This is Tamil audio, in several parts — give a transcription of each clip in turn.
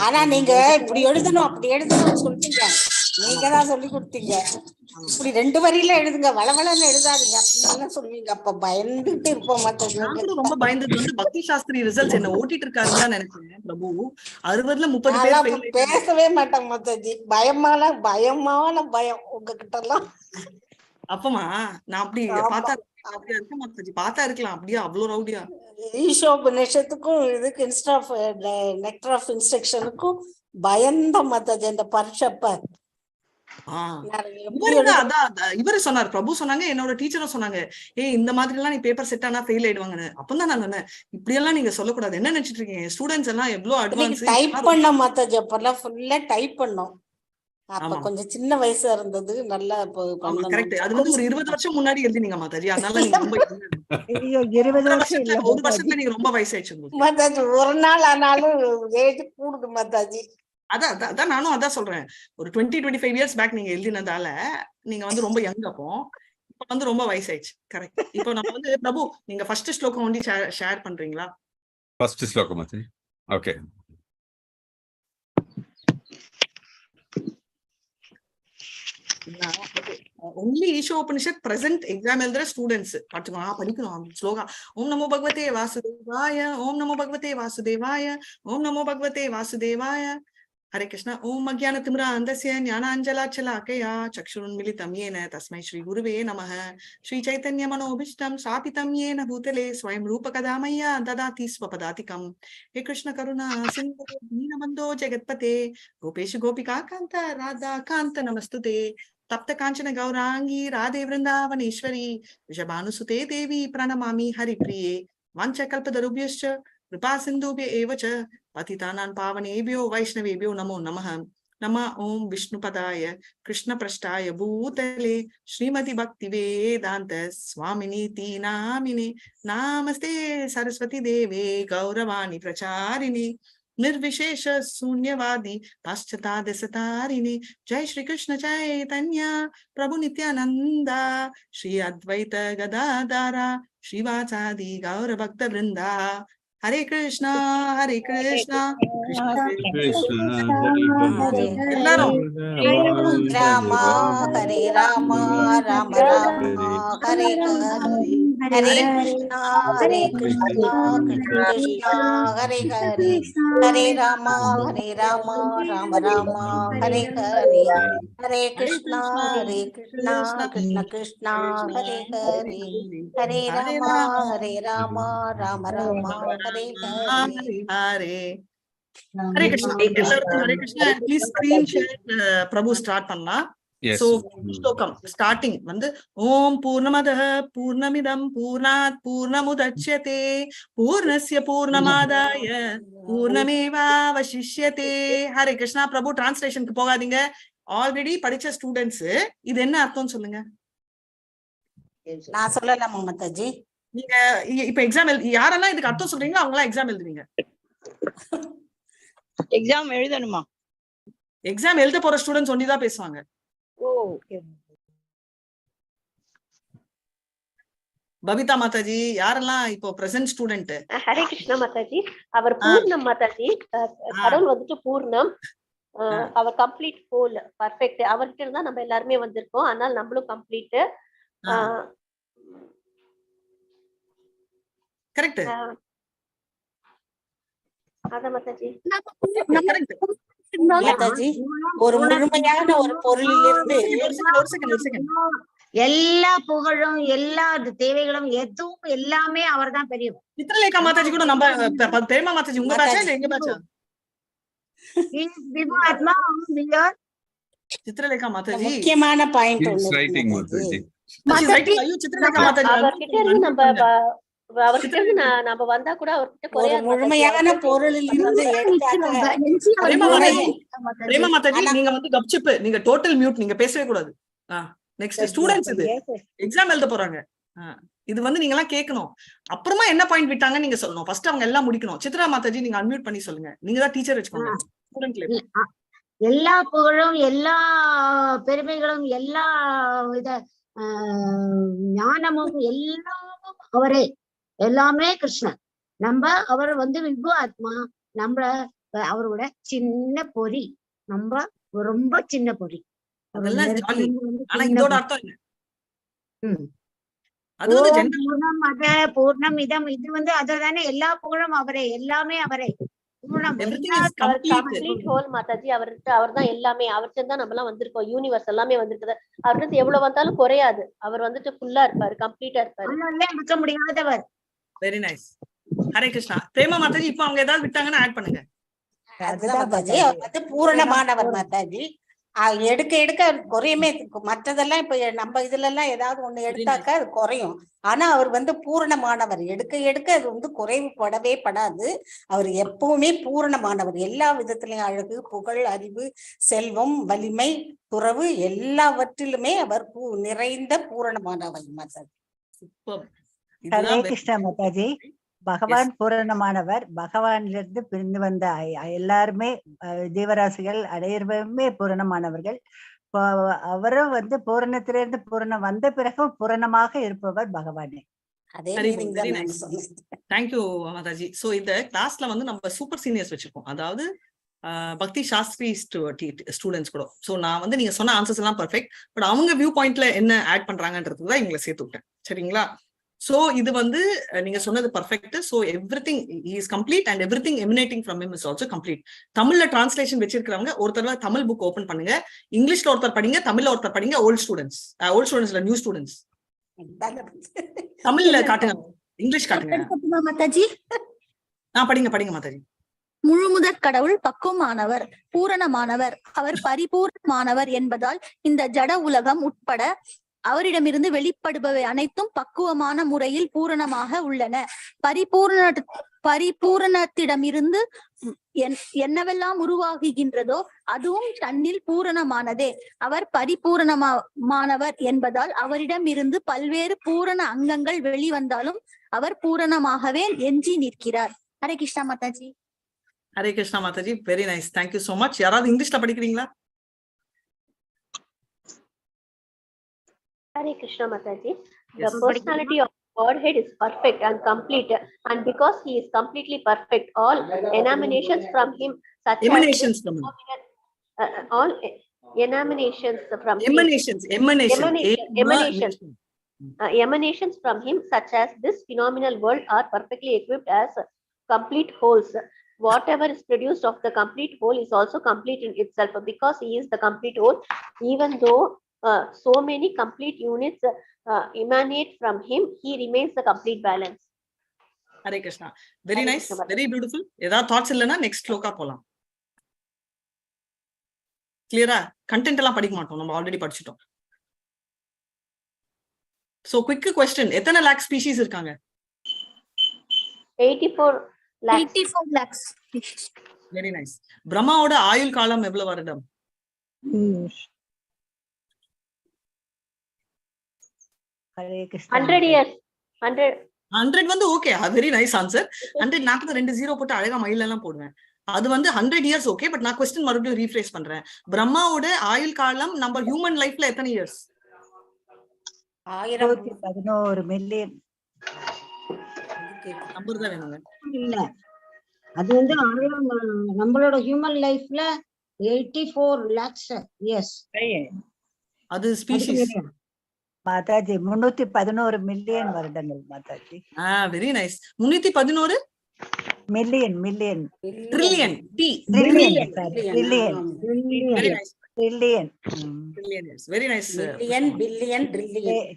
ஆனா நீங்க இப்படி எழுதணும் அப்படி எழுதணும்னு சொல்லிட்டீங்க, நீங்க தான் சொல்லி கொடுத்தீங்க. இப்படி 2 வரியில எழுதுங்க, வளவளன்னு எழுதாதீங்க அப்படின்னு சொல்லுவீங்க. அப்ப பயந்துட்டு இருப்போம். ரொம்ப பயந்தது வந்து பக்தி சாஸ்திரி ரிசல்ட்ஸ் என்ன ஓட்டிட்டு இருக்காருன்னு தான் நினைக்கிறேன் பிரபு. 60ல 30 பேர் பேசவே மாட்டாங்க மாதாஜி. பயமான பயம் உங்ககிட்ட எல்லாம். அப்பமா நான் அப்படி பார்த்தா இருக்க மாதாஜி, பார்த்தா இருக்கலாம் அப்படியே அவ்வளவு ரவுடியா. ஈஷோபநிஷத்துக்கும் இதுக்கு இன்ஸ்டா ஆஃப் நெக்டர் ஆஃப் இன்ஸ்ட்ரக்ஷனுக்கும் பயந்த மாதாஜி அந்த பரிஷப்ப. இவரு சொன்னார், பிரபு சொன்னாங்க, என்னோட டீச்சரும் சொன்னாங்க, இந்த மாதிரி எல்லாம் நீ பேப்பர் செட் ஆனா ஃபெயில் ஆயிடுவாங்கன்னு. அப்பதான் நான் சொன்னேன், இப்படி எல்லாம் நீங்க சொல்லக்கூடாது. என்ன நினைச்சிட்டு இருக்கீங்க, ஸ்டூடெண்ட்ஸ் எல்லாம் எவ்வளவு அட்வான்ஸ். டைப் பண்ண மாதாஜி, அப்பெல்லாம் ஃபுல்லா டைப் பண்ணோம். அப்ப கொஞ்சம் சின்ன வயசா இருந்தது. நல்லா கரெக்ட். அது வந்து ஒரு 20 வருஷம் முன்னாடி எழுதினீங்க மாதாஜி, அதனால நீங்க ரொம்ப 20 வருஷம் இல்ல, 1 வருஷத்துல நீங்க ரொம்ப வயசாயிடுச்சு மாதாஜி. ஒரு நாள் ஆனாலும் ஏஜ் கூடுது மாதாஜி. அதான் நானும் அதான் சொல்றேன். ஒரு 20-25 இயர்ஸ் பேக் நீங்க எழுதினதால நீங்க வந்து ரொம்ப யங். இப்ப வந்து ரொம்ப வயசாயிடுச்சு. கரெக்ட். இப்போ நம்ம வந்து பிரபு, நீங்க ஃபர்ஸ்ட் ஸ்லோகம் ஒண்டி ஷேர் பண்றீங்களா? ஃபர்ஸ்ட் ஸ்லோகம் மாதாஜி. Okay. only Ishopanishad present exam எழுதுற ஸ்டூடெண்ட்ஸ் படிக்கணும் ஸ்லோகா. ஓம் நமோ பகவதே வாசுதேவாய, ஓம் நமோ பகவதே வாசுதேவாய, ஓம் நமோ பகவதே வாசுதேவாய. ஹரே கிருஷ்ணா. ஓம் அஜ்ஞான திமிராந்தஸ்ய ஞானாஞ்சலாச்சலாக்கயா சக்ஷுருன்மிலிதம் யேன தஸ்மை ஸ்ரீ குருவே நமः. ஸ்ரீ சைத்தன்ய மனோபீஷ்டம் ஸ்தாபிதம் யேன பூதலே ஸ்வயம் ரூபகதா மய்யா ததாதி ஸ்வபதாதிகம். ஹே கிருஷ்ண கருணா சிந்து தீனபந்தோ ஜெகத்பதே கோபேஷு கோபிகா காந்த ராதா காந்த நமஸ்துதே. தப்த காஞ்சன கௌராங்கி ராதே விருந்தாவனேஸ்வரி ரிஷபானுசுதே தேவி பிரணமாமி ஹரிப்ரியே. வாஞ்ச கல்பதருभ्यश्च कृपा सिन्धुभ्य एव च पतितानां पावनेभ्यो वैष्णवेभ्यो नमो नमः. नमः ओम विष्णुपदाय कृष्णप्रष्टाय भूतले श्रीमति भक्ति वेदांत स्वामिनीति नामिने. नामस्ते सरस्वती देवे गौरवाणी प्रचारिणे निर्विशेष शून्यवादी पाश्चात्य जय श्री कृष्ण चैतन्य प्रभु नित्यानंदा श्री अद्वैत गदाधारा श्रीवासादि गौर भक्त वृंदा. Hare Krishna Krishna Rama Hare Rama Ram Ram Hare Hare Krishna Krishna Krishna Hare Hare Hare Rama Ram Ram Hare Hare Hare Krishna Krishna Krishna Hare Hare Hare Rama Ram Ram Hare Hare Hare. Hare Krishna. Hare Krishna. Please screen share प्रभु स्टार्ट பண்ணலாம். So ஸ்லோகம் ஸ்டார்டிங் வந்து ஓம் பூர்ணமதః பூர்ணமிதம் பூர்ணாத் பூர்ணமுதச்யதே பூர்ணஸ்ய பூர்ணமாதாய பூர்ணமேவாவசிஷ்யதே. ஹரே கிருஷ்ணா. பிரபு டிரான்ஸ்லேஷனுக்கு போகாதீங்க, ஆல்ரெடி படிச்ச ஸ்டூடெண்ட்ஸ் இது என்ன அர்த்தம் சொல்லுங்க. நான் சொல்லலாமா மாதாஜி? நீங்க இப்ப எக்ஸாம் யாரெல்லாம் இதுக்கு அர்த்தம் சொல்றீங்களோ அவங்க எல்லாம் எக்ஸாம் எழுதுவீங்க. எக்ஸாம் எழுதணுமா? எக்ஸாம் எழுத போற ஸ்டூடெண்ட்ஸ் ஒன்னிதான் பேசுவாங்க. பபிதா மாதாஜி, யாரெல்லாம் இப்போ பிரசன்ட் ஸ்டூடெண்ட்? ஹரே கிருஷ்ணா மாதாஜி. அவர் பூர்ணம் மாதாஜி, கடவுள் வந்துட்டு பூர்ணம், அவர் கம்ப்ளீட் ஹோல் பர்ஃபெக்ட். அவர்கிட்ட இருந்தா நம்ம எல்லாருமே வந்திருக்கோம், அதனால நம்மளும் கம்ப்ளீட். கரெக்ட். அத மாதாஜி மாதாஜி ஒரு முழுமையான ஒரு பொருளிலிருந்து எல்லா புகழும் எல்லா தேவைகளும் எதுவும் எல்லாமே அவர் தான் பெரியவர். சித்ரலேகா மாதாஜி கூட நம்ம பிரேமா மாதாஜி உங்க பேட்சா இல்ல எங்க பேட்சா? சித்ரலேகா மாதாஜி முக்கியமான பாயிண்ட் ரைட்டிங் மாதாஜி. ஐயோ சித்ரலேகா மாதாஜி அவர்கிட்ட இருந்து அவர்கிட்ட இருந்து நம்ம வந்தா கூட அவர்கிட்ட ஒரு முழுமையான பொருளில் இருந்து பிரேமா மாதாஜி நீங்க வந்து கப்சிப், நீங்க டோட்டல் மியூட், நீங்க பேசவே கூடாது. நெக்ஸ்ட் ஸ்டூடெண்ட்ஸ் இது எக்ஸாம் எழுத போறாங்க. இது வந்து நீங்க எல்லாம் கேட்கணும். அப்புறமா என்ன பாயிண்ட் விட்டாங்க நீங்க சொல்லணும். ஃபர்ஸ்ட் அவங்க எல்லாம் முடிக்கணும். சித்ரா மாதாஜி நீங்க அன்மியூட் பண்ணி சொல்லுங்க. நீங்க தான் டீச்சர் வச்சுக்கோங்க. எல்லா புகழும் எல்லா பெருமைகளும் எல்லா வித ஞானமும் எல்லாமும் அவரே, எல்லாமே கிருஷ்ணன். நம்ம அவர் வந்து விபு ஆத்மா, நம்ம அவரோட சின்ன பொறி, ரொம்ப சின்ன பொறி. அதெல்லாம் ஜாலி. ஆனா சின்ன இதோட பொறி. அர்த்தம் என்ன? ம். அது வந்து ஓம் ஜெனரல். பூர்ணம் அத பூர்ணம் இதம், இது அதுதானே எல்லா புகழும் அவரே, எல்லாமே அவரே. பூர்ணம் எவ்ரிதிங் இஸ் அவர் கம்ப்ளீட். Complete whole Mataji. அவர்தான் எல்லாமே. அவர்கிட்ட தான் நம்ம எல்லாம் வந்திருக்கோம். யூனிவர்ஸ் எல்லாமே வந்திருக்குது. அவர்கிட்ட எவ்வளவு வந்தாலும் குறையாது. அவர் வந்துட்டு ஃபுல்லா இருப்பாரு, கம்ப்ளீட்டா இருப்பாரு. அதனால இருக்க முடியாதவர். Very nice. ஹரே கிருஷ்ணா. பிரேமா மாதாஜி இப்ப அவங்க ஏதாவது விட்டாங்கன்னா ஆட் பண்ணுங்க. அதுதான் மாதாஜி, அவர் வந்து பூரணமானவர் மாதாஜி. எடுக்க எடுக்க அது குறையுமே. மற்றதெல்லாம் இப்ப நம்ம இதுல எல்லாம் ஏதாவது ஒண்ணு எடுத்தாக்கா அது குறையும். ஆனா அவர் வந்து பூரணமானவர். எடுக்க எடுக்க அது வந்து குறைவுபடவே படாது. அவர் எப்பவுமே பூரணமானவர். எல்லா விதத்திலையும் அழகு, புகழ், அறிவு, செல்வம், வலிமை, துறவு எல்லாவற்றிலுமே அவர் நிறைந்த பூரணமானவர் மாதாஜி. சூப்பர். ஹரே கிருஷ்ணா மாதாஜி. பகவான் பூரணமானவர். பகவானிலிருந்து பிரிந்து வந்த எல்லாருமே ஜீவராசிகள் அனைவருமே பூரணமானவர்கள். அவரும் வந்து பூரணத்திலிருந்து பூரணம் வந்த பிறகும் பூரணமாக இருப்பவர் பகவானே. தேங்க்யூ மாதாஜி. சோ இந்த கிளாஸ்ல வந்து நம்ம சூப்பர் சீனியர்ஸ் வச்சிருக்கோம். அதாவது பக்தி சாஸ்திரி ஸ்டூடெண்ட்ஸ் கூட. சோ நான் வந்து நீங்க சொன்ன ஆன்சர்ஸ் எல்லாம் பர்ஃபெக்ட். பட் அவங்க வியூ பாயிண்ட்ல என்ன ஆட் பண்றாங்கன்றது தான் இவங்களை சேர்த்து விட்டேன். சரிங்களா? சோ இது வந்து நீங்க சொன்னது perfect. So everything is complete and everything emanating from him is also complete. தமிழ்ல டிரான்ஸ்லேஷன் வச்சிருக்கிறவங்க ஒருத்தர் தமிழ் புக் ஓபன் பண்ணுங்க. இங்கிலீஷ்ல ஒருத்தர் படிங்க, தமிழ்ல ஒருத்தர் படிங்க. ஓல்ட் ஸ்டூடெண்ட்ஸ்ல நியூ ஸ்டூடெண்ட்ஸ் தமிழ்ல காட்டுங்க, இங்கிலீஷ் காட்டுங்க மாதாஜி. படிங்க மாதாஜி. முழுமுதற் கடவுள் பக்குவமானவர், பூரணமானவர். அவர் பரிபூர்ணமானவர் என்பதால் இந்த ஜட உலகம் உட்பட அவரிடமிருந்து வெளிப்படுபவை அனைத்தும் பக்குவமான முறையில் பூரணமாக உள்ளன. பரிபூரணத்திடமிருந்து என்னவெல்லாம் உருவாகுகின்றதோ அதுவும் தன்னில் பூரணமானதே. அவர் பரிபூரணமானவர் என்பதால் அவரிடம் இருந்து பல்வேறு பூரண அங்கங்கள் வெளிவந்தாலும் அவர் பூரணமாகவே எஞ்சி நிற்கிறார். ஹரே கிருஷ்ணா மாதாஜி. ஹரே கிருஷ்ணா மாதாஜி. Very nice. Thank you so much. யாராவது இங்கிலீஷ்ல படிக்கிறீங்களா? Hare Krishna Mathaji. The personality of Godhead is perfect and complete, and because he is completely perfect, all emanations from him, such emanations as from him. All emanations from emanations from him, such as this phenomenal world, are perfectly equipped as complete wholes. Whatever is produced of the complete whole is also complete in itself, because he is the complete whole. Even though so many complete units emanate from him, he remains the complete balance. Hare Krishna. Very nice, very beautiful. ஏதாவது thoughts இல்லனா next ஸ்லோகா போலாம். கிளியரா? கண்டென்ட் எல்லாம் படிக்க மாட்டோம், நம்ம ஆல்ரெடி படிச்சிட்டோம். சோ குயிக் क्वेश्चन, எத்தனை லாக் ஸ்பீஷீஸ் இருக்காங்க? 84 lakhs. Very nice. பிரம்மாவோட ஆயுள் காலம் எவ்வளவு வருடம்? 100 years. 100 வந்து ஓகே. Very nice answer. 100 நான் கூட 2 0 போட்டு அழகா மயில எல்லாம் போடுவேன். அது வந்து 100 இயர்ஸ் ஓகே. பட் நான் क्वेश्चन மறுபடியும் ரீஃப்ரேஸ் பண்றேன். பிரம்மாவோட ஆயுள் காலம் நம்ம ஹியூமன் லைஃப்ல எத்தனை இயர்ஸ்? 11 மில்லியன். நம்பர் தான் வேணுங்க. இல்ல, அது வந்து நம்மளோட ஹியூமன் லைஃப்ல 84 lakhs. எஸ், அது ஸ்பீஷீஸ் மாதாஜி. 311 மில்லியன் வருடங்கள் Mataji. Very nice. 311 million trillion very nice. Trillion very nice. Billion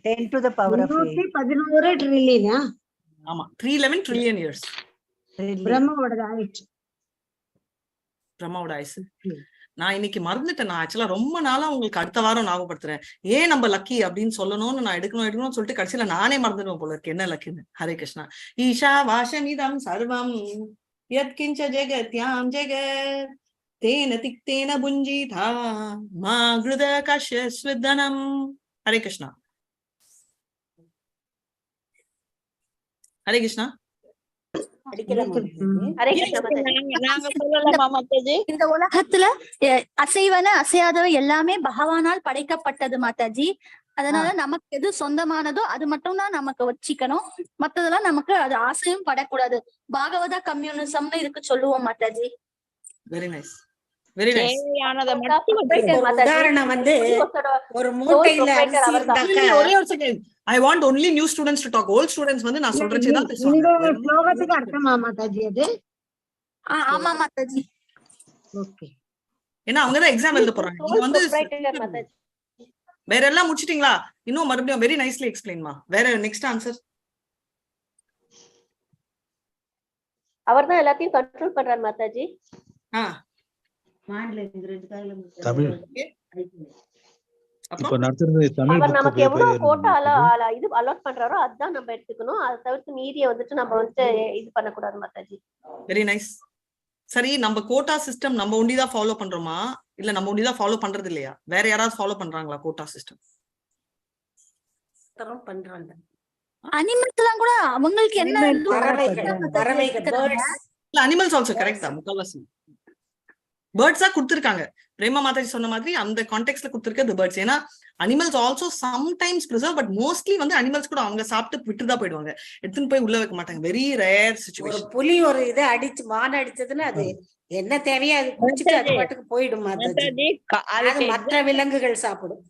10 to the power of 311 ட்ரில்லியனா? ஆமா, 311 ட்ரில்லியன் இயர்ஸ். பிரம்மாவோட ஆயுசு. நான் இன்னைக்கு மறந்துட்டேன். நான் ஆக்சுவலா ரொம்ப நாளா உங்களுக்கு அடுத்த வாரம் ஞாபகப்படுத்துறேன். ஏன் நம்ம லக்கி அப்படின்னு சொல்லணும்னு நான் எடுக்கணும்னு சொல்லிட்டு கடைசியில நானே மறந்துடுவேன் போல இருக்கு என்ன லக்கின்னு. ஹரே கிருஷ்ணா. ஈஷா வாசமிதம் சர்வம் யத்கிஞ்ச ஜெகத்யாம் ஜெகத் தேன திக்தேன புஞ்சிதா மா கிருத கஷ்யஸ்வதனம். ஹரே கிருஷ்ணா. ஹரே கிருஷ்ணா. இந்த உலகத்துல அசைவன அசையாதவ எல்லாமே பகவானால் படைக்கப்பட்டது மாதாஜி. அதனால நமக்கு எது சொந்தமானதோ அது மட்டும் தான் நமக்கு வச்சுக்கணும். மத்ததெல்லாம் நமக்கு அது ஆசையும் படக்கூடாது. பாகவத கம்யூனிசம்னு இதுக்கு சொல்லுவோம் Mataji. Very nice very nice. தேவையானதை மட்டும் வச்சிருக்கோம். ஒரு உதாரணம் வந்து ஒரு மூட்டையில அரிசி இருந்தாக்கா ஒரே ஒரு second. I want only new students to talk. Old students வந்து நான் சொல்றதே தான் பேசுவாங்க. இந்த ஸ்லோகத்துக்கு அர்த்தமா மாதாஜி அது? ஆமா மாதாஜி. ஓகே. ஏன்னா அவங்க தான் எக்ஸாம் எழுத போறாங்க. நீங்க வந்து வேற எல்லாம் முடிச்சிட்டீங்களா? இன்னும் மறுபடியும் வெரி நைஸ்லி எக்ஸ்பிளைன்மா. வேற நெக்ஸ்ட் ஆன்சர். அவர்தான் எல்லாத்தையும் கண்ட்ரோல் பண்றார் மாதாஜி. தமிழ் இப்ப நடத்துறது தமிழ் அவர் நமக்கு எவ்வளவு கோட்டா இது அலாட் பண்றாரோ அதுதான் நம்ம எடுத்துக்கணும். அதை தவிர்த்து மீதியை வந்துட்டு நம்ம வந்து இது பண்ணக்கூடாது மாதாஜி. Very nice. சரி, நம்ம கோட்டா சிஸ்டம் நம்ம ஒண்டிதான் ஃபாலோ பண்றோமா இல்ல நம்ம ஒண்டிதான் ஃபாலோ பண்றது இல்லையா? வேற யாராவது ஃபாலோ பண்றாங்களா கோட்டா சிஸ்டம்? பண்றாங்க. அனிமல்ஸ் எல்லாம் கூட அவங்களுக்கு என்ன அனிமல்ஸ் ஆல்சோ கரெக்ட் தான். முக்கால்வாசி பேர்ட்ஸா கொடுத்திருக்காங்க. பிரேமா மாதாஜி சொன்ன மாதிரி அந்த கான்டெக்ட்ல கொடுத்திருக்க பேர்ட்ஸ். ஏன்னா animals also sometimes preserve, but mostly வந்து அனிமல்ஸ் கூட அவங்க சாப்பிட்டு விட்டுதான் போயிடுவாங்க, எடுத்துன்னு போய் உள்ள வைக்க மாட்டாங்க. Very rare situation. புலி ஒரு இதை அடிச்சு மான் அடிச்சதுன்னா அது என்ன தேவையோ அது குடிச்சிட்டு அது பாட்டுக்கு போயிடும் மாதாஜி. மற்ற விலங்குகள் சாப்பிடும்.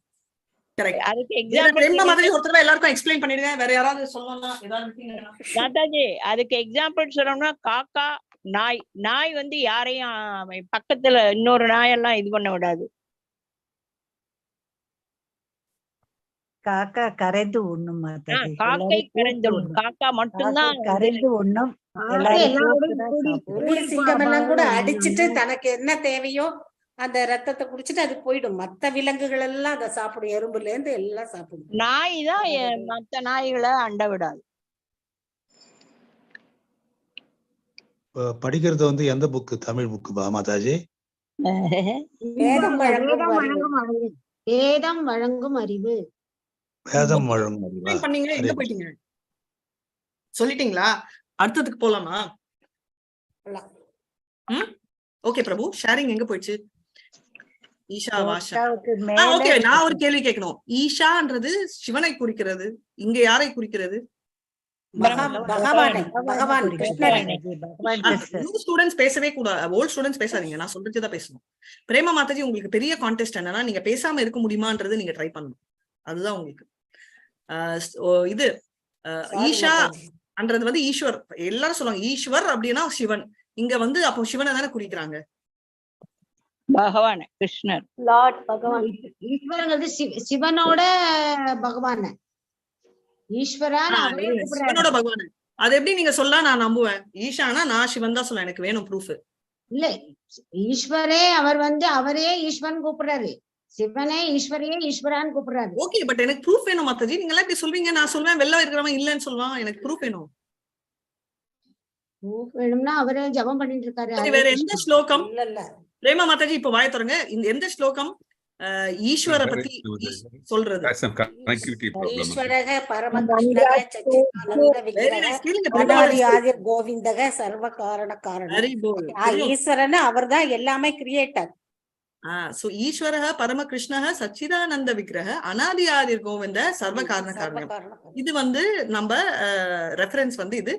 எல்லாருக்கும் எக்ஸ்பிளைன் பண்ணிடுங்க. வேற யாராவது சொல்லணும்னா மாதாஜி அதுக்கு எக்ஸாம்பிள் சொல்லணும்னா காக்கா, நாய். நாய் வந்து யாரையும் பக்கத்துல இன்னொரு நாயெல்லாம் இது பண்ண விடாது. காக்கா கரைந்து உண்ணும் மாதாஜி. காக்கை கரைந்து உண்ணும். காக்கா மட்டும்தான் கரைந்து உண்ணும். சிங்கம் எல்லாம் கூட அடிச்சுட்டு தனக்கு என்ன தேவையோ அந்த ரத்தத்தை குடிச்சிட்டு அது போயிடும். மத்த விலங்குகள் எல்லாம் அதை சாப்பிடும். எறும்புல இருந்து எல்லாம் சாப்பிடும். நாய் தான் மத்த நாய்களை அண்ட விடாது. படிக்கிறது வந்து எந்த புக்கு? தமிழ் புக்கு மாதாஜி? வேதம் வழங்கும் அறிவு. வேதம் வழங்கும் அறிவு. பண்ணீங்க, எங்க போயிட்டீங்க? சொல்லிட்டீங்களா? அடுத்ததுக்கு போலாமா? ஓகே பிரபு, ஷேரிங் எங்க போயிடுச்சு? ஈஷா வாஷா. ஓகே, நான் ஒரு கேள்வி கேட்கணும். ஈஷான்றது சிவனை குறிக்கிறது, இங்க யாரை குறிக்கிறது? ஸ்டூடெண்ட்ஸ் பேசவே கூடாது, ஓல்ட் ஸ்டூடெண்ட்ஸ் பேசாதீங்க, நான் சொல்றதுதான் பேசணும். பிரேமா மாதாஜி, உங்களுக்கு பெரிய கான்டெஸ்ட் என்னன்னா நீங்க பேசாம இருக்க முடியுமான்றது நீங்க ட்ரை பண்ணணும். அதுதான் உங்களுக்கு இது. ஈஷா அன்றது வந்து ஈஸ்வர். எல்லாரும் சொல்லுவாங்க ஈஸ்வர் அப்படின்னா சிவன். இங்க வந்து அப்போ சிவனை தானே குறிக்கிறாங்க. பகவான் கிருஷ்ணர், லார்ட் பகவான். ஈஸ்வரங்கிறது சிவனோட பகவான். சிவனோட பகவான். அது எப்படி நீங்க சொல்ல நான் நம்புவேன். ஈஷானா நான் சிவன் தான் சொல்ல, எனக்கு வேணும் ப்ரூஃப். இல்ல, ஈஸ்வரே அவர் வந்து அவரே ஈஸ்வரன் கூப்பிடுறாரு, சிவனே ஈஸ்வரையே ஈஸ்வரான்னு கூப்பிடுறாரு. ஓகே, பட் எனக்கு ப்ரூஃப் வேணும் மாதாஜி. நீங்க எல்லாம் இப்படி சொல்வீங்க, நான் சொல்வேன் வெளில இருக்கிறவன் இல்லன்னு சொல்லுவான். எனக்கு ப்ரூஃப் வேணும். ப்ரூஃப் வேணும்னா அவரே ஜபம் பண்ணிட்டு இருக்காரு. வேற எந்த ஸ்லோகம்? பிரேமா மாதாஜி இப்ப வாய தொடங்க. இந்த எந்த ஸ்லோகம் ஈஸ்வர பத்தி சொல்றது? ஈஸ்வரக பரமகிருஷ்ணக சச்சிதானந்த விக்கிரக அநாதி ஆதிர் கோவிந்தக சர்வ காரண காரணம். ஈஸ்வரன் அவர்தான் எல்லாமே கிரியேட்டர். சோ ஈஸ்வரக பரமகிருஷ்ணக சச்சிதானந்த விக்கிரக அநாதி ஆதிர் கோவிந்த சர்வ காரண காரணம். இது வந்து நம்ம ரெஃபரன்ஸ் வந்து இது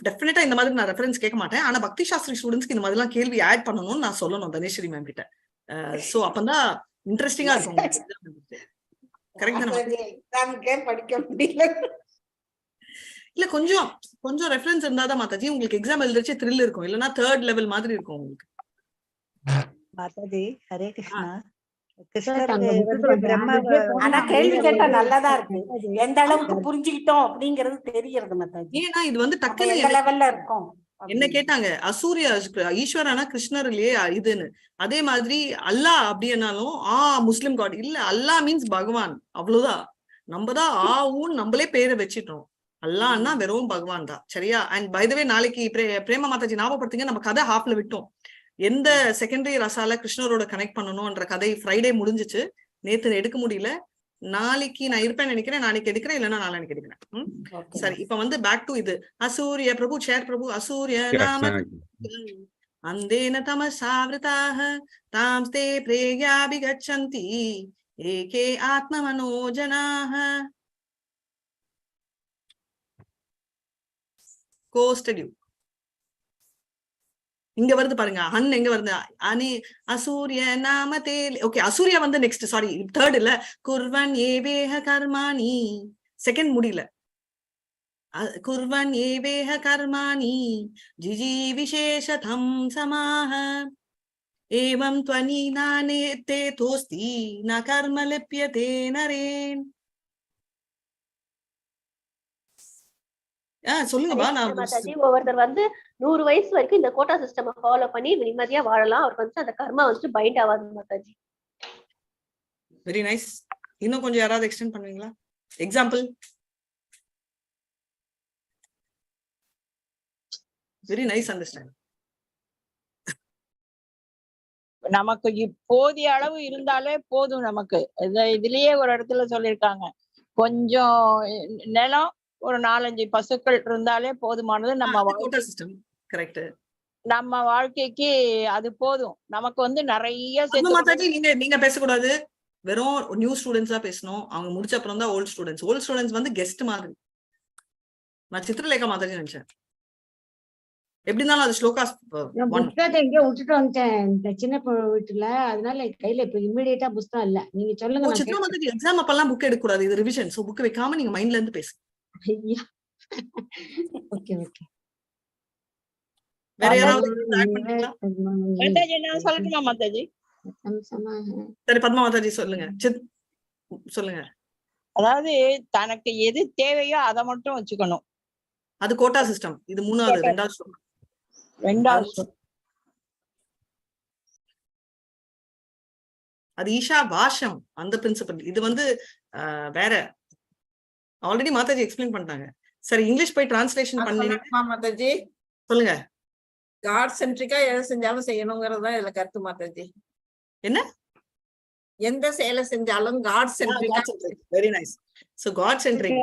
டெஃபினட்டா இந்த மாதிரி நான் ரெஃபரன்ஸ் கேட்க மாட்டேன். ஆனா பக்தி சாஸ்திரி ஸ்டூடெண்ட்ஸ்க்கு இந்த மாதிரி எல்லாம் கேள்வி ஆட் பண்ணணும்னு நான் சொல்லணும் தனேஸ்வரி மேம் கிட்ட. சோ அப்பதான் இன்ட்ரெஸ்டிங்கா இருக்கும். கரெக்ட் தானே? படிக்க முடியல. இல்ல, கொஞ்சம் கொஞ்சம் ரெஃபரன்ஸ் இருந்தாதான் மாதாஜி உங்களுக்கு எக்ஸாம் எழுதிச்சே த்ரில் இருக்கும். இல்லன்னா தேர்ட் லெவல் மாதிரி இருக்கும் உங்களுக்கு. மாதாஜி ஹரே கிருஷ்ணா. ஆனா கேள்வி கேட்டா நல்லதா இருக்கு. எந்த அளவுக்கு புரிஞ்சுக்கிட்டோம் அப்படிங்கறது தெரியறது மாதாஜி. ஏன்னா இது வந்து டக்குனு லெவல்ல இருக்கும். என்ன கேட்டாங்க, அசூரிய ஈஸ்வரனா கிருஷ்ணர் இல்லையே இதுன்னு. அதே மாதிரி அல்லாஹ் அப்படின்னாலும் முஸ்லிம் காட் இல்ல, அல்லாஹ் மீன்ஸ் பகவான், அவ்வளவுதான். நம்மதான் நம்மளே பேரை வச்சிட்டோம். அல்லாஹ்னா வெறும் பகவான் தான், சரியா? அண்ட் பை த வே, நாளைக்கு பிரேமா மாதாஜி ஞாபகப்படுத்துங்க, நம்ம கதை ஹாஃப்ல விட்டோம். எந்த செகண்டரி ரசால கிருஷ்ணரோட கனெக்ட் பண்ணணும்ன்ற கதை ஃப்ரைடே முடிஞ்சிச்சு. நேத்து எடுக்க முடியல. நாளைக்கு நான் இருப்பேன்னு நினைக்கிறேன். நாளைக்கு எடுக்கிறேன், இல்லைன்னா நாளைக்கு எடுக்கிறேன். சரி, இப்ப வந்து பேக் டு இது. அசூரிய பிரபு சேர் பிரபு அசூரிய நாம அந்தேன தமசாவிருதாக தாம்ஸ்தே பிரேயாபிகச்சந்தி ஏகே ஆத்மமனோஜனாஹ. கோஸ்டடியூ இங்க வருது பாருங்க, அன் எங்க வருது, அனே அசூரிய நாம தேலி. ஓகே, அசூரியா வந்து நெக்ஸ்ட், சாரி தேர்ட் இல்ல, குர்வன் ஏவேஹ கர்மாணி, செகண்ட் முடியல. குர்வன் ஏவேஹ கர்மாணி ஜிஜி விசேஷதம் சமாஹ ஏவம் த்வனி நானே தே தோஸ்தி ந கர்ம லிப்யதே நரேன். சொல்லுங்கப்பா. மாதாஜி, ஒவ்வொருத்தர் வந்து 100 வயசு வரைக்கும் இந்த கோட்டா சிஸ்டம் ஃபாலோ பண்ணி நிம்மதியா வாழலாம். அவருக்கு வந்து அந்த கர்மா வந்து பைண்ட் ஆகாது மாதாஜி. Very nice. இன்னும் கொஞ்சம் யாராவது எக்ஸ்டெண்ட் பண்ணுவீங்களா? எக்ஸாம்பிள். Very nice understand. நமக்கு போதிய அளவு இருந்தாலே போதும். நமக்கு இதுலயே ஒரு இடத்துல சொல்லியிருக்காங்க, கொஞ்சம் நிலம், ஒரு 4-5 பசுக்கள் இருந்தாலே போதுமானது. நம்ம வாழ்க்கைக்கு அது போதும். நமக்கு வந்து நிறைய நீங்க பேசக்கூடாது, வெறும் நியூ ஸ்டூடெண்ட்ஸா பேசணும். அவங்க முடிச்ச அப்புறம் தான் ஓல்ட் ஸ்டூடெண்ட்ஸ் வந்து கெஸ்ட் மாதிரி. நான் சித்திரலேகா மாதாஜி நினைச்சேன். எப்படி இருந்தாலும் அது ஸ்லோகா எங்க விட்டுட்டு வந்துட்டேன் இந்த சின்ன வீட்டுல, அதனால கையில இப்ப இமிடியேட்டா புத்தகம் இல்ல. நீங்க சொல்லுங்க. சித்ரா மாதாஜி எக்ஸாம் அப்பெல்லாம் புக் எடுக்க கூடாது, இது ரிவிஷன். சோ புக் வைக்காம நீங்க மைண்ட்ல இருந்து பேசுங்க. ஐயா, ஓகே ஓகே. வேற யாராவது ஆட் பண்றீங்களா? நான் சொல்லட்டுமா மாதாஜி? சரி, பத்மா மாதாஜி சொல்லுங்க. சொல்லுங்க. அதாவது தனக்கு எது தேவையோ அதை மட்டும் வச்சுக்கணும். அது கோட்டா சிஸ்டம். இது மூணாவது, ரெண்டாவது. அது ஈஷா பாஷம், அந்த பிரின்சிபல். இது வந்து வேற. ஆல்ரெடி மாதாஜி எக்ஸ்பிளைன் பண்ணிட்டாங்க. சரி, இங்கிலீஷ் போய் டிரான்ஸ்லேஷன் பண்ணீங்க மாதாஜி. சொல்லுங்க. காட் சென்ட்ரிக்கா எதை செஞ்சாலும் செய்யணுங்கிறது தான் இதுல கருத்து மாதாஜி. என்ன? எந்த செயலை செஞ்சாலும் காட் சென்ட்ரிக்கா. Very nice. So God centric.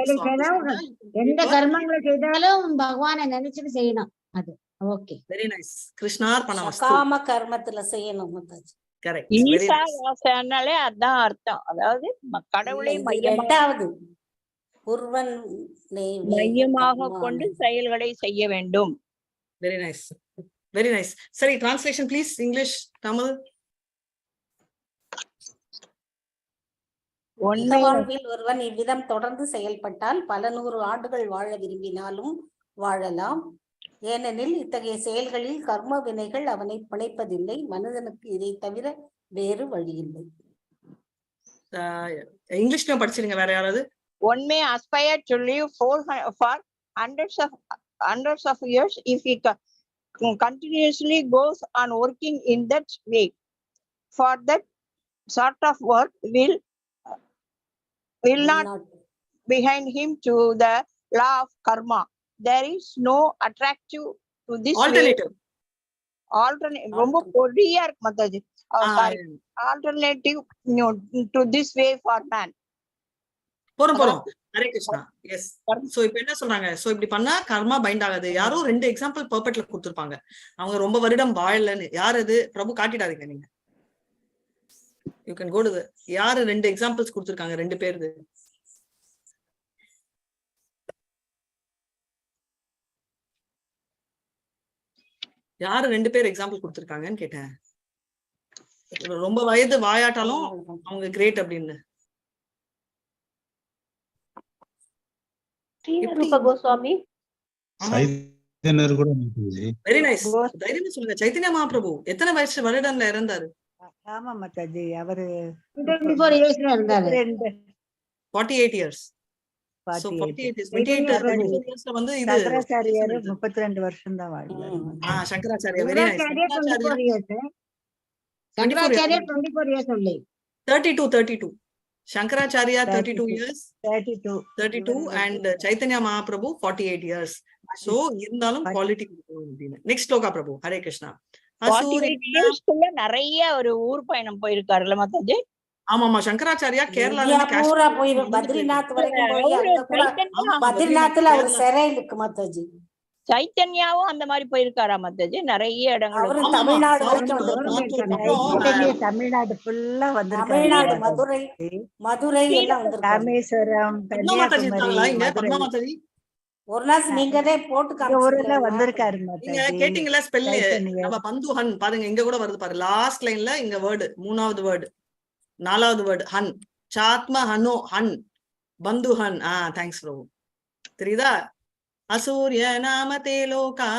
எந்த கர்மங்களை செய்தாலும் பகவானை நினைச்சிட்டு செய்யணும். அது ஓகே. Very nice. கிருஷ்ணார்ப்பணமஸ்து. காம கர்மத்துல செய்யணும் மாதாஜி. கரெக்ட். ஈசா வாசனாலே அதான் அர்த்தம். அதாவது கடவுளை மையமாக கொண்டு செயல்களை செய்ய வேண்டும். Very nice, very nice. சரி, டிரான்ஸ்லேஷன் ப்ளீஸ். இங்கிலீஷ், தமிழ். வாழ்வில் ஒருவன் இவ்விதம் தொடர்ந்து செயல்பட்டால் பல 100 ஆண்டுகள் வாழ விரும்பினாலும் வாழலாம். ஏனெனில் இத்தகைய செயல்களில் கர்ம வினைகள் அவனை பிணைப்பதில்லை. மனிதனுக்கு இதை தவிர வேறு வழி இல்லை. இங்கிலீஷ்ல படிச்சிருங்க வேற யாராவது. One may aspire to live for hundreds of years if he continuously goes on working in that way. For that sort of work will not behind him to the law of karma. There is no attractive to this alternative. ரொம்ப பொடியா இருக்கு Mataji. Alternative to this way for man. போறோம். ஹரே கிருஷ்ணா. எஸ். சோ இப்போ என்ன சொல்றாங்க? சோ இப்படி பண்ணா கர்மா பைண்ட் ஆகாது. யாரோ 2 எக்ஸாம்பிள் பர்பெக்ட்ல கொடுத்திருப்பாங்க. அவங்க ரொம்ப வருடம் வாழலன்னு. யார் அது? பிரபு காட்டிடாதீங்க நீங்க. You can go to the. யாரு 2 எக்ஸாம்பிள்ஸ் கொடுத்திருக்காங்க? 2 பேருக்கு. யாரு 2 பேர் எக்ஸாம்பிள் கொடுத்திருக்காங்கன்னு கேட்டேன். ரொம்ப வயது வாயாட்டாலும் அவங்க கிரேட் அப்படின்னு. கோஸ்வாமி. Very nice. தைரியமா சொல்லுங்க. சைத்தன்ய மகாபிரபு எத்தனை வருடம்ல இறந்தாரு? ஆமா மாதாஜி, அவரு 24 இயர்ஸ்ல இருந்தாரு. 48 இயர்ஸ். So 48 years வந்து இது சங்கராச்சாரியார் 32 வருஷம் தான் வாழ்ந்தாரு. Shankaracharya very nice. Shankaracharya 24 years only. 32 Shankaracharya 32 years. 32 and Chaitanya Mahaprabhu 48 years. So இருந்தாலும் குவாலிட்டி. நெக்ஸ்ட் ஸ்லோகா பிரபு. ஹரே கிருஷ்ணா. நிறைய ஒரு ஊர் பயணம் போயிருக்காருல்ல மாதாஜி. ஆமாமா, சங்கராச்சாரியா கேரளால இருந்து பத்ரிநாத் வரைக்கும் போய் பத்ரிநாத்ல ஒரு சிறை இருக்கு மாதாஜி. சைத்தன்யாவும் அந்த மாதிரி போயிருக்காரா மாதாஜி? நிறைய இடங்கள். தமிழ்நாடு வரைக்கும் தமிழ்நாடு ஃபுல்லா வந்து தமிழ்நாடு, மதுரை எல்லாம் வந்து ராமேஸ்வரம், கன்னியாகுமரி. ஒரு நாள் நீங்களே போட்டு இங்க ஊர்ல காமிச்சீங்களா? வந்திருக்காரு நீங்க மாதாஜி. கேட்டீங்களா ஸ்பெல்? Try பண்ணுங்க. நம்ம பந்துஹன் பாருங்க, இங்க கூட வருது பாரு, லாஸ்ட் லைன்ல இங்க வேர்டு, 3வது வேர்டு, 4வது வேர்டு ஹன், சாத்ம ஹனோ ஹன், பந்துஹன். Thanks bro. தெரியுதா? அசூரிய நாமதே லோகா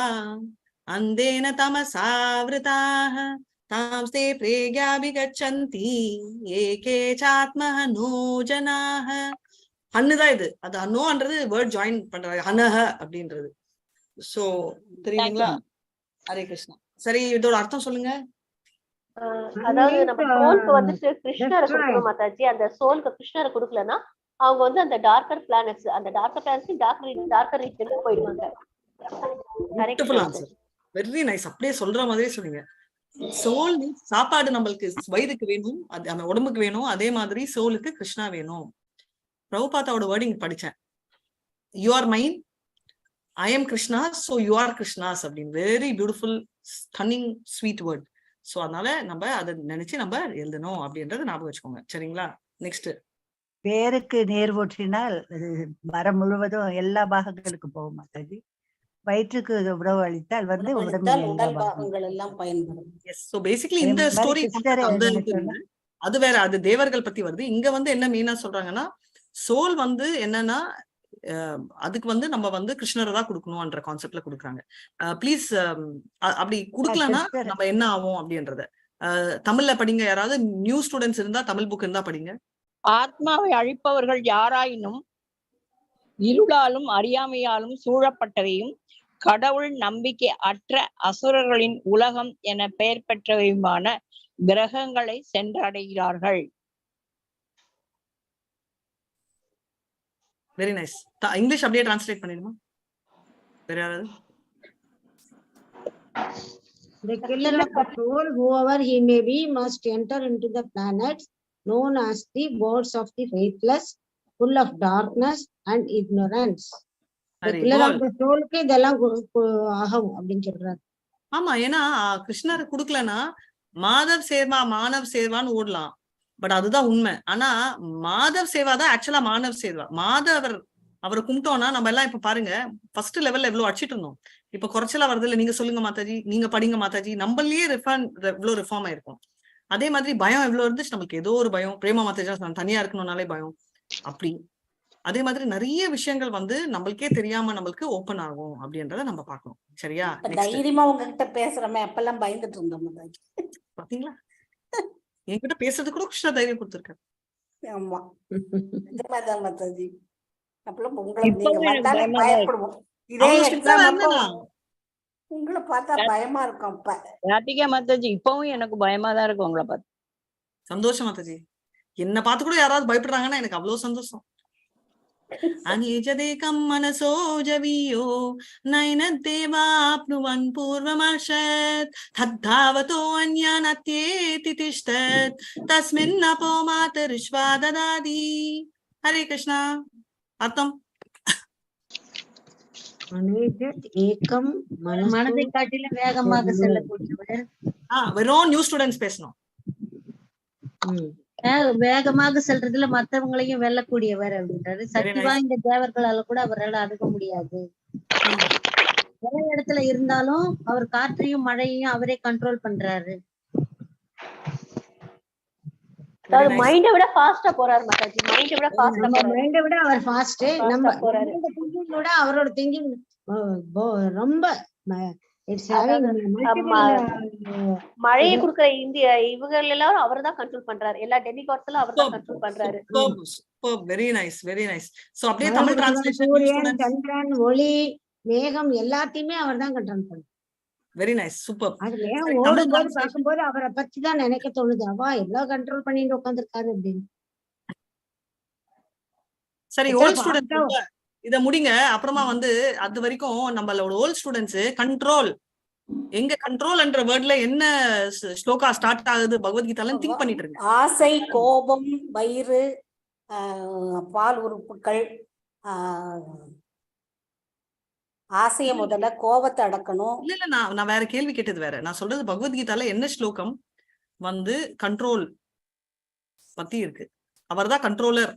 அந்தேன தமசாவிருதாஹ தாம்ஸ்தே பிரேக்யாபிகச்சந்தி ஏகே சாத்மஹனோ ஜனாஹ. ஹன்னுதான் இது. அது ஹன்னோன்றது வேர்ட் ஜாயின் பண்றாங்க, ஹனஹ அப்படின்றது. சோ தெரியுங்களா? ஹரே கிருஷ்ணா. சரி, இதோட அர்த்தம் சொல்லுங்க. அதாவது நம்ம சோலுக்கு வந்துட்டு கிருஷ்ணரை கொடுக்கணும் மாதாஜி. அந்த சோலுக்கு கிருஷ்ணரை கொடுக்கலன்னா அவங்க வந்து அந்த டார்க்கர் பிளானட்ஸ், அந்த டார்க்கர் பிளானட்ஸ் டார்க்கர் ரீஜனுக்கு போயிடுவாங்க. Very nice. அப்படியே சொல்ற மாதிரியே சொன்னீங்க. சோல் சாப்பாடு நம்மளுக்கு வயிறுக்கு வேணும், அது அந்த உடம்புக்கு வேணும். அதே மாதிரி சோலுக்கு கிருஷ்ணா வேணும். பிரபுபாதாவோட வேர்டிங் படிச்சேன், you are mine, I am Krishna, so you are Krishna's அப்படின்னு. Very beautiful, stunning, sweet word. So அதனால நம்ம அதை நினைச்சு நம்ம எழுதணும் அப்படின்றத ஞாபகம் வச்சுக்கோங்க. சரிங்களா? நெக்ஸ்ட், பேருக்கு நேர் ஒற்றினால் அது மரம் முழுவதும் எல்லா பாகங்களுக்கும் போகும் மாதாஜி. வயிற்றுக்கு உணவு அளித்தால் வந்து உடம்பில் உடல் பாகங்கள் எல்லாம் பயன்படும். எஸ். சோ பேசிக்கலி இந்த ஸ்டோரி அது வேற, அது தேவர்கள் பத்தி வருது. இங்க வந்து என்ன மெயினா சொல்றாங்கன்னா, சோல் வந்து என்னன்னா அதுக்கு வந்து நம்ம வந்து கிருஷ்ணரை தான் கொடுக்கணும்ன்ற கான்செப்ட்ல கொடுக்குறாங்க. ப்ளீஸ் அப்படி குடுக்கலன்னா நம்ம என்ன ஆகும் அப்படின்றத தமிழ்ல படிங்க. யாராவது நியூ ஸ்டூடெண்ட்ஸ் இருந்தா தமிழ் புக் இருந்தா படிங்க. ஆத்மாவை அழிப்பவர்கள் யாராயினும் இருளாலும் அறியாமையாலும் சூழப்பட்டவையும் கடவுள் நம்பிக்கை அற்ற அசுரர்களின் உலகம் என பெயர் பெற்றவையுமான கிரகங்களை சென்றடைகிறார்கள். Very nice. இங்கிலீஷ் அப்படியே டிரான்ஸ்லேட் பண்ணிடுமா? வேற யாராவது? The killer of the soul, whoever he may be, must enter into the planets known as the boards of the faithless, full of darkness and ignorance. The killer of the soul க்கு இதெல்லாம் ஆகும் அப்படின்னு சொல்றாரு. ஆமா, ஏன்னா கிருஷ்ணர் குடுக்கலன்னா மாதவ் சேவா மானவ் சேவான்னு ஓடலாம். பட் அதுதான் உண்மை. ஆனா மாதவ் சேவா தான் ஆக்சுவலா மானவ் சேவா. மாதவர் அவரை கும்பிட்டோம்னா நம்ம எல்லாம் இப்ப பாருங்க, ஃபர்ஸ்ட் லெவல்ல எவ்வளவு அடிச்சிட்டு இருந்தோம், இப்ப குறைச்சலா வருது இல்ல? நீங்க சொல்லுங்க மாதாஜி, நீங்க படிங்க மாதாஜி. நம்மளே எவ்வளவு ரிஃபார்ம் ஆயிருக்கும். அதே மாதிரி பயம் எவ்வளவு இருந்துச்சு நமக்கு, ஏதோ ஒரு பயம். பிரேமா மாதாஜி தனியா இருக்கணும்னாலே பயம். அப்படி அதே மாதிரி நிறைய விஷயங்கள் வந்து நம்மளுக்கே தெரியாம நம்மளுக்கு ஓபன் ஆகும் அப்படின்றத நம்ம பார்க்கணும். சரியா? தைரியமா உங்ககிட்ட பேசுறமே, அப்பெல்லாம் பயந்துட்டு இருந்தோம் மாதாஜி. பாத்தீங்களா? என்கிட்ட பேசுறது கூட கிருஷ்ணா தைரியம் கொடுத்திருக்காரு. ஆமா, நிஜமாதான் மாதாஜி. அப்பெல்லாம் உங்களை நீங்க பார்த்தாலே பயப்படுவோம். இதே எக்ஸாம் உங்களை பார்த்தா பயமா இருக்கும். அப்ப ராதிகா மாதாஜி இப்பவும் எனக்கு பயமா தான் இருக்கு உங்களை பார்த்து. சந்தோஷம் மாதாஜி. என்ன பார்த்து கூட யாராவது பயப்படுறாங்கன்னா எனக்கு அவ்வளவு சந்தோஷம். அநேஜதேகம் மனசோ ஜவியோ நைனதேவாப்னுவன் பூர்வமர்ஷத் தத்தாவதோ அன்யானத்யேதி திஷ்டத் தஸ்மின் அப்போ மாதரிஷ்வா ததாதி. ஹரே கிருஷ்ணா. அர்த்தம், ஏகம் மனதை காட்டிலும் வேகமாக செல்லக்கூடியவர். வெறும் நியூ ஸ்டூடெண்ட்ஸ் பேசணும். வேகமாக செல்றதுல மத்தவங்களையும் வெல்லக்கூடியவர் அப்படின்றாரு. சக்தி வாய்ந்த தேவர்களால கூட அவரால் அணுக முடியாது. ஒரே இடத்துல இருந்தாலும் அவர் காற்றையும் மழையையும் அவரே கண்ட்ரோல் பண்றாரு. அதாவது மைண்டை விட ஃபாஸ்டா போறாரு மாதாஜி. மைண்டை விட ஃபாஸ்டா போறாரு. மைண்டை விட அவர் ஃபாஸ்ட். நம்ம போறாரு. திங்கிங்கோட அவரோட திங்கிங் ரொம்ப மழையை கொடுக்கிற இந்திய இவங்க எல்லாரும் அவர் தான் கண்ட்ரோல் பண்றாரு. எல்லா டெமிகாட்ஸ் எல்லாம் அவர் தான் கண்ட்ரோல் பண்றாரு. Very nice, very nice. So அப்படியே தமிழ் டிரான்ஸ்லேஷன், சூரியன், சந்திரன், ஒளி, மேகம் எல்லாத்தையுமே அவர் தான் கண்ட்ரோல் பண்றாரு. Very nice, super. அது மேகம் ஓடும்போது பார்க்கும்போது அவரை பத்தி தான் நினைக்க தோணுது. அவா எவ்வளவு கண்ட்ரோல் பண்ணிட்டு உட்காந்துருக்காரு அப்படின்னு. சரி, ஓல்ட் ஸ்டூடெண்ட் இத முடிங்க. அப்புறமா வந்து அது வரைக்கும் நம்மளோட ஓல்ட் ஸ்டூடெண்ட்ஸ் கண்ட்ரோல் எங்க கண்ட்ரோல் என்ற வேர்ட்ல என்ன ஸ்லோகா ஸ்டார்ட் ஆகுது பகவத்கீதால திங்க் பண்ணிட்டு இருங்க. ஆசை, கோபம், வயிறு, பால் உறுப்புகள், ஆசைய முதல்ல கோபத்தை அடக்கணும். இல்ல இல்ல, நான் வேற கேள்வி கேட்டது வேற. நான் சொல்றது பகவத்கீதால என்ன ஸ்லோகம் வந்து கண்ட்ரோல் பத்தி இருக்கு. அவர் தான் கண்ட்ரோலர்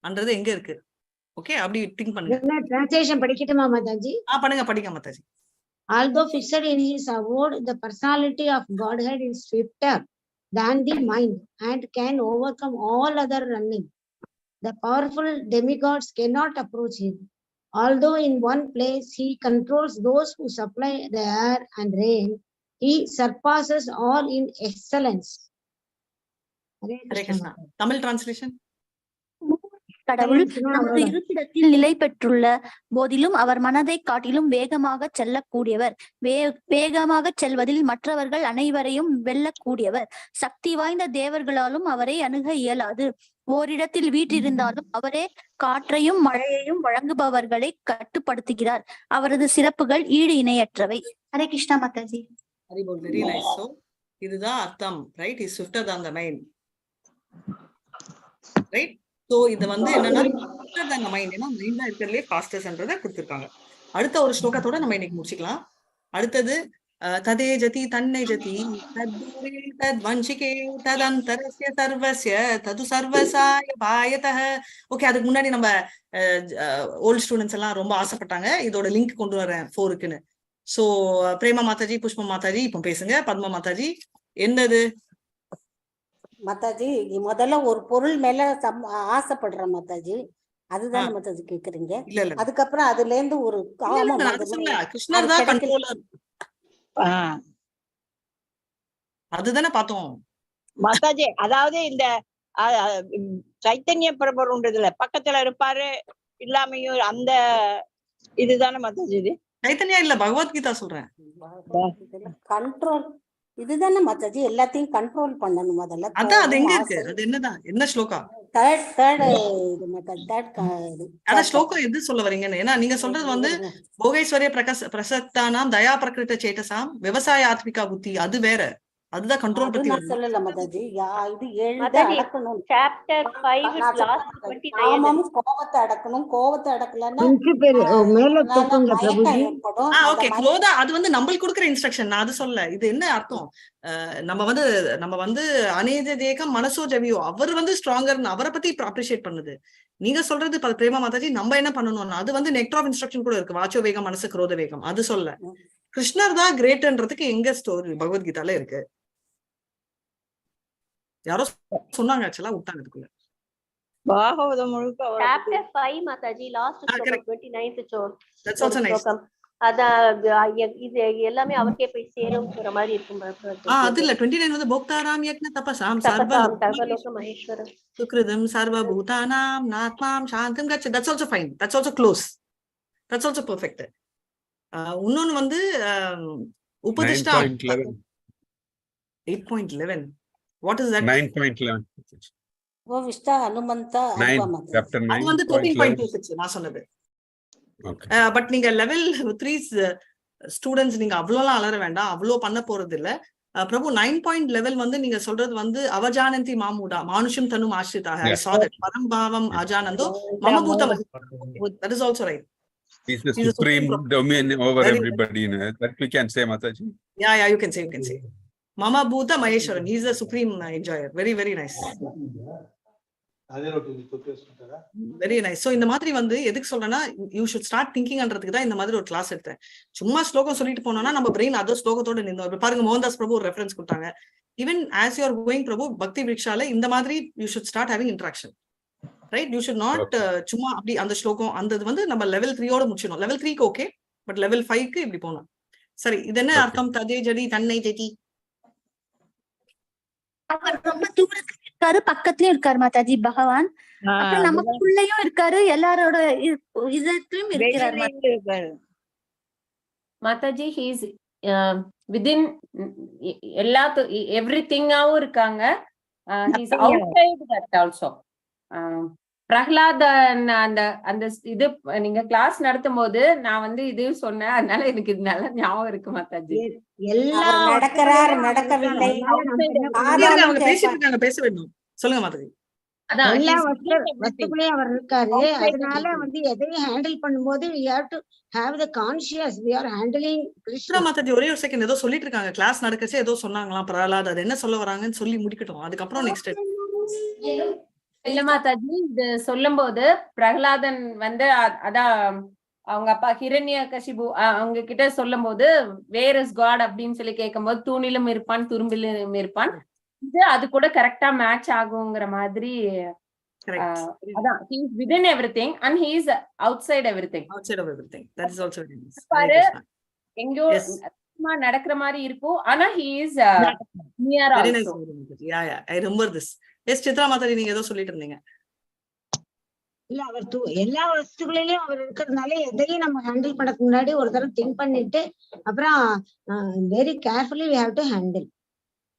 அன்றது எங்க இருக்கு? ஓகே, அப்படி திங்க் பண்ணுங்க. Translation படிக்கட்டுமா மாதாஜி? படிங்க Mataji. Although fixed in his abode, the personality of Godhead is swifter than the mind and can overcome all other running. The powerful demigods cannot approach him. Although in one place he controls those who supply the air and rain, he surpasses all in excellence. Hare Krishna. Tamil translation. கடவுள் நமது இருப்பிடத்தில் நிலை பெற்றுள்ள போதிலும் அவர் மனதை காட்டிலும் வேகமாக செல்லக்கூடியவர். வேகமாக செல்வதில் மற்றவர்கள் அனைவரையும் வெல்லக்கூடியவர். சக்தி வாய்ந்த தேவர்களாலும் அவரை அணுக இயலாது. ஓரிடத்தில் வீற்றிருந்தாலும் அவரே காற்றையும் மழையையும் வழங்குபவர்களை கட்டுப்படுத்துகிறார். அவரது சிறப்புகள் ஈடு இணையற்றவை. ஹரே கிருஷ்ணா மாதாஜி. Very nice. சோ இதுதான் அர்த்தம், right? Is swifter than the mind, right? So இது வந்து என்னன்னா swifter than the mind, ஏன்னா மைண்ட் தான் இருக்கிறதுலே ஃபாஸ்டஸ்ன்றதை கொடுத்திருக்காங்க. அடுத்த ஒரு ஸ்லோகத்தோட நம்ம இன்னைக்கு முடிச்சுக்கலாம். அடுத்தது ததே ஜதி தன்னை ஜதி தத்தூரே தத்வஞ்சிகே ததந்தரஸ்ய சர்வஸ்ய தது சர்வசாய பாயதஹ. ஓகே, அதுக்கு முன்னாடி நம்ம ஓல்ட் ஸ்டூடெண்ட்ஸ் எல்லாம் ரொம்ப ஆசைப்பட்டாங்க இதோட லிங்க் கொண்டு வரேன் 4க்குன்னு. சோ பிரேமா மாதாஜி, புஷ்பா மாதாஜி இப்போ பேசுங்க. பத்மா மாதாஜி, என்னது மாதாஜி? முதல்ல ஒரு பொருள் மேல ஆசைப்படுற மாதாஜி, அதுதான் மாதாஜி கேக்குறீங்க? அதுக்கப்புறம் அதுல இருந்து ஒரு கிருஷ்ணர் தான் கண்ட்ரோலர், அதுதானே பார்த்தோம் மாதாஜி. அதாவது இந்த சைத்தன்ய பிரபுன்றதுல பக்கத்துல இருப்பாரு, இல்லாமையும் அந்த இதுதானே மாதாஜி? இது சைத்தன்யா இல்ல, பகவத்கீதா சொல்றேன். கண்ட்ரோல் இதுதானே மாதாஜி, எல்லாத்தையும் கண்ட்ரோல் பண்ணணும் முதல்ல. அதான் அது எங்க இருக்கு? அது என்னதான், என்ன ஸ்லோகா? அதான் ஸ்லோகம் எது சொல்ல வரீங்கன்னு. ஏன்னா நீங்க சொல்றது வந்து போகேஸ்வரிய பிரசக்தானாம் தயா பிரகிருத சேட்டசாம் விவசாய ஆத்மிகா புத்தி, அது வேற. அதுதான் கண்ட்ரோல் பத்தி சொல்லல மாதாஜி. இது எழுத அடக்கணும். சாப்டர் 5 லாஸ்ட் 29 கோவத்தை அடக்கணும். கோவத்தை அடக்கலன்னா மேல தூக்குங்க பிரபுஜி. ஓகே, க்ரோதா அது வந்து நம்மளுக்கு கொடுக்குற இன்ஸ்ட்ரக்ஷன். நான் அது சொல்ல. இது என்ன அர்த்தம்? நம்ம வந்து அநேக தேகம் மனசோ ஜவியோ, அவர் வந்து ஸ்ட்ராங்கர்னு அவரை பத்தி அப்ரிஷியேட் பண்ணுது. நீங்க சொல்றது பிரேமா மாதாஜி நம்ம என்ன பண்ணணும்னா அது வந்து நெக்ட் ஆஃப் இன்ஸ்ட்ரக்ஷன் கூட இருக்கு. வாச்சோ வேகம் மனசு குரோத வேகம், அது சொல்ல. கிருஷ்ணர் தான் கிரேட்ன்றதுக்கு எங்க ஸ்டோரி பகவத்கீதால இருக்கு? யாரோ சொன்னாங்க, ஆக்சுவலா விட்டாங்க அதுக்குள்ள. பாகவதம் முழுக்க chapter 5 Mataji last 29th That's also nice. இது எல்லாமே அவர்க்கே போய் சேரும்ங்கற மாதிரி இருக்கும். அது இல்ல 29 வந்து போக்தாராம் யக்ஞ தபசாம் சர்வலோக மகேஸ்வரம் சுக்ருதம் சர்வ பூதானாம் நாத்மாம் சாந்தம் கச்ச. That's also fine. That's also close. That's also perfect. இன்னொன்னு வந்து உபதிஷ்டா 8.11. What is that? 9.11. உபதிஷ்டா ஹனுமந்தா அது வந்து 13.26 நான் சொன்னது. பட் நீங்க லெவல் 3 ஸ்டூடெண்ட்ஸ் நீங்க அவ்வளோலாம் அலற வேண்டாம், அவ்வளோ பண்ண போறது இல்ல. பிரபு 9.11 வந்து நீங்க சொல்றது வந்து அவஜானந்தி மாமுடா மானுஷம் தனு ஆஷ்ரிதாக பரம்பாவம் அஜானந்தோ மமபூதம். That is also right. He's the supreme dominion over everybody. That we can say, Mathaji. Yeah, you can say. Mama Bhuta Maheshwaran. He is the supreme enjoyer. Very, very nice. Very nice. So இந்த மாதிரி வந்து எதுக்கு சொல்றேன்னா யூ ஷுட் ஸ்டார்ட் திங்கிங்ன்றதுக்கு தான் இந்த மாதிரி ஒரு கிளாஸ் எடுத்தேன். சும்மா ஸ்லோகம் சொல்லிட்டு போனோம்னா நம்ம பிரெயின் அதர் ஸ்லோகத்தோட நின்று பாருங்க. மோகன்தாஸ் பிரபு ஒரு ரெஃபரன்ஸ் கொடுத்தாங்க. Even as you are going பிரபு பக்தி விக்ஷால இந்த மாதிரி you should start having interaction, right? You should not சும்மா அப்படி அந்த ஸ்லோகம் அந்த வந்து நம்ம லெவல் 3யோட முடிச்சிடணும். லெவல் 3க்கு ஓகே, பட் லெவல் 5க்கு இப்படி போகணும். சரி, இது என்ன அர்த்தம்? ததே ஜதி தன்னை ஜதி. அவர் ரொம்ப தூரத்துல இருக்காரு, பக்கத்துலயும் இருக்காரு மாதாஜி பகவான். அப்புறம் நமக்குள்ளயும் இருக்காரு, எல்லாரோட இதத்திலும் இருக்கிறார் மாதாஜி. he is within everything-ஆவும் இருக்காங்க. he is outside that also. Prahalad அந்த இது நீங்க கிளாஸ் நடத்தும் போது நான் வந்து இது சொன்னேன், அதனால எனக்கு இது நல்லா ஞாபகம் இருக்கு மாதாஜி. எல்லாம் நடக்கிறார் நடக்கவில்லை. பேச வேண்டும். சொல்லுங்க மாதாஜி. எல்லா வஸ்துக்குள்ளேயும் அவர் இருக்காரு. அதனால வந்து எதையும் ஹேண்டில் பண்ணும்போது we have to have the conscious we are handling Krishna. Mataji ஒரே ஒரு செகண்ட், ஏதோ சொல்லிட்டு இருக்காங்க கிளாஸ் நடக்கச்சே ஏதோ சொன்னாங்களாம் பிரஹ்லாத். அது என்ன சொல்ல வராங்கன்னு சொல்லி முடிக்கட்டும், அதுக்கப்புறம் நெக்ஸ்ட். இல்ல மாதாஜி, இது சொல்லும் போது பிரகலாதன் வந்து அதான் அவங்க அப்பா ஹிரண்ய கசிபு அவங்க கிட்ட சொல்லும் போது வேர் இஸ் காட் அப்படின்னு சொல்லி கேட்கும்போது தூணிலும் இருப்பான் துரும்பிலும் இருப்பான், இது அது கூட கரெக்டா மேட்ச் ஆகுங்கிற மாதிரி. அதான் he is within everything and he is outside everything. Outside of everything. That is also very nice. பாரு எங்கயோ நடக்கிற மாதிரி இருக்கும், ஆனா he is near very nice. also. Yeah, I remember this. Yes, Chitra Mataji, நீங்க ஏதோ சொல்லிட்டு இருந்தீங்க. இல்ல, அவர் எல்லா வஸ்துகளிலும் அவர் இருக்கிறதுனால எதையும் நம்ம ஹேண்டில் பண்ணக்கு முன்னாடி ஒரு தடவை திங்க் பண்ணிட்டு அப்புறம் very carefully we have to handle.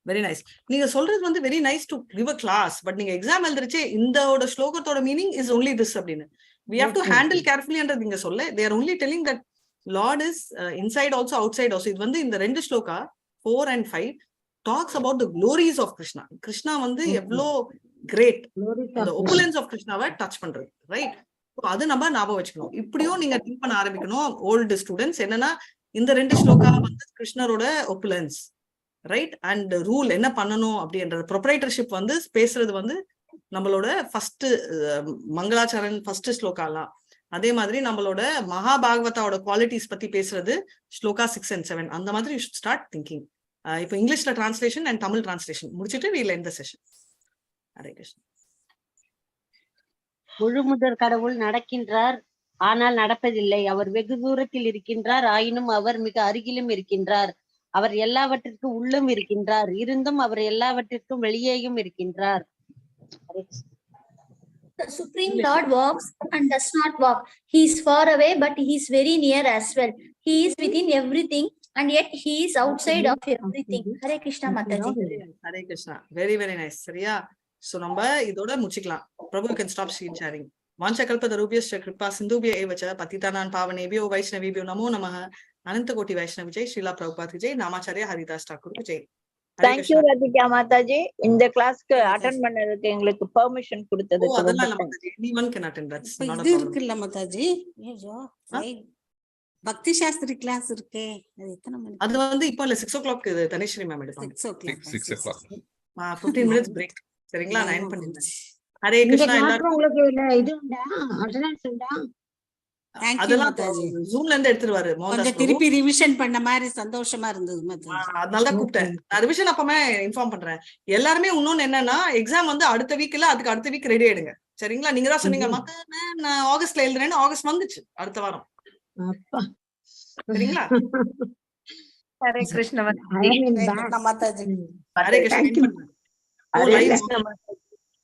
Very nice. நீங்க சொல்றது வந்து very nice to give a class. But நீங்க எக்ஸாம் எழுதுறச்சே இந்தோட ஸ்லோகத்தோட மீனிங் இஸ் ஒன்லி திஸ் அப்படின்னு we have to handle carefully என்றது நீங்க சொல்ல. they are only telling that Lord is inside also outside also. இது வந்து இந்த ரெண்டு shloka 4 and 5 talks about the glories of Krishna. Krishna வந்து எவ்வளோ கிரேட், the opulence of கிருஷ்ணாவை டச் பண்றது, ரைட்? அது நம்ம ஞாபகம் வச்சுக்கணும். இப்படியும் நீங்க திங்க் பண்ண ஆரம்பிக்கணும் ஓல்டு ஸ்டூடெண்ட்ஸ். என்னன்னா இந்த ரெண்டு ஸ்லோகா வந்து கிருஷ்ணரோட opulence, ரைட்? அண்ட் ரூல் என்ன பண்ணணும் அப்படின்றது, ப்ரொப்ரைட்டர்ஷிப் வந்து பேசுறது வந்து நம்மளோட ஃபர்ஸ்ட் மங்களாச்சரண் ஃபர்ஸ்ட் ஸ்லோகாலாம். அதே மாதிரி நம்மளோட மகாபாகவதாவோட குவாலிட்டிஸ் பத்தி பேசுறது ஸ்லோகா 6 and 7. அந்த மாதிரி யூ ஷுட் ஸ்டார்ட் திங்கிங். இப்போ இங்கிலீஷ்ல டிரான்ஸ்லேஷன் அண்ட் தமிழ் டிரான்ஸ்லேஷன் முடிச்சுட்டு we will end the session. Hare Krishna. முழுமுதற் கடவுள் நடக்கின்றார், ஆனால் நடப்பதில்லை. அவர் வெகு தூரத்தில் இருக்கின்றார், ஆயினும் அவர் மிக அருகிலும் இருக்கின்றார். அவர் எல்லாவற்றிற்கும் உள்ளும் இருக்கின்றார், இருந்தும் அவர் எல்லாவற்றிற்கும் வெளியேயும் இருக்கின்றார். The Supreme Lord walks and does not walk. He is far away, but he is very near as well. He is within everything, and yet he is outside of everything. Hare Krishna Mathaji. Hare Krishna. Very, very nice. சரியா? So நம்ம இதோட முடிச்சுக்கலாம். Prabhu, you can stop screen sharing. வாஞ்சகல்பதருபியஸ்ச Kripa சிந்துபிய ஏவச்ச பதிதானான் பாவனேபியோ வைஷ்ணவேபியோ நமோ நமः. அனந்த கோட்டி வைஷ்ணவ ஜெய், ஸ்ரீலா பிரபுபாத் ஜெய், நாமாச்சாரிய ஹரிதாஸ் டாக்கூர் ஜெய். தேங்க்யூ ராதிகா மாதாஜி, இந்த கிளாஸ்க்கு அட்டெண்ட் பண்ணதுக்கு எங்களுக்கு பெர்மிஷன் கொடுத்ததுக்கு. அதெல்லாம் Mataji, anyone can attend. That's not a problem. இது இருக்குல்ல மாதாஜி, பக்தி சாஸ்திரி கிளாஸ் இருக்கே, அது எத்தனை மணிக்கு? அது வந்து இப்போ இல்ல 6 o'clock தனிஸ்ரீ மேம் எடுப்பாங்க. 6 o'clock 15 minutes break. சரிங்களா? நான் எண்ட் பண்ணிட்டேன். ஹரே கிருஷ்ணா. எல்லாரும் உங்களுக்கு இது உண்டா, அட்டெண்டன்ஸ் உண்டா? அதெல்லாம் ஜூம்ல இருந்து எடுத்துருவாரு. திருப்பி ரிவிஷன் பண்ண மாதிரி சந்தோஷமா இருந்தது மாதாஜி. அதனாலதான் கூப்பிட்டேன். நான் ரிவிஷன் அப்பமே இன்ஃபார்ம் பண்றேன். எல்லாருமே இன்னொன்னு என்னன்னா, எக்ஸாம் வந்து அடுத்த வீக் இல்ல அதுக்கு அடுத்த வீக் ரெடி ஆயிடுங்க. சரிங்களா? நீங்க தான் சொன்னீங்க நான் ஆகஸ்ட்ல எழுதுறேன்னு. ஆகஸ்ட் வந்துச்சு, அடுத்த வாரம். சரிங்களா? ஹரே கிருஷ்ண மாதாஜி. ஹரே கிருஷ்ணா.